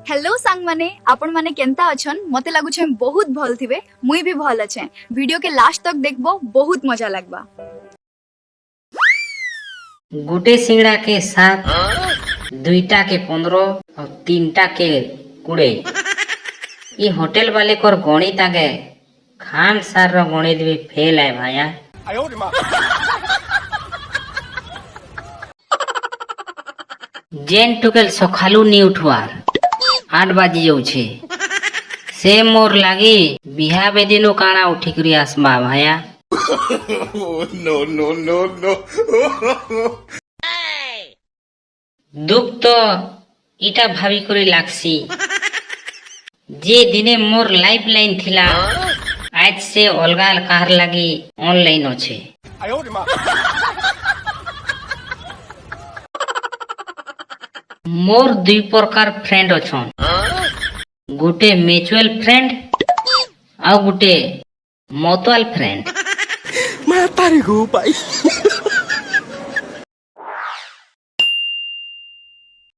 Hello सांग माने आपण माने केंता अछन मते लागु छे बहुत भल थिबे मुई भी भल अछे वीडियो के लास्ट तक देखबो बहुत मजा लागबा। गोटे सिंगड़ा के साथ दुईटा के 15 और तीनटा के 20। ये होटल वाले कोर गणित आगे खान सार रो गणित भी फेल है भाया। जेन टुकेल सखालू नी उठवार 8 बाजी जाउछे से मोर लागी बिहा बेदिनो काना उठिकरी आसमा भाया। दुख तो इटा भावी करी लागसी जे दिने मोर लाइफ लाइन थिला आज से अलगा कार लगी ऑनलाइन अच्छे। मोर दुई प्रकार फ्रेंड अच्छन गुटे म्यूचुअल फ्रेंड आ गुटे मोतवाल फ्रेंड। Mata रे गो भाई।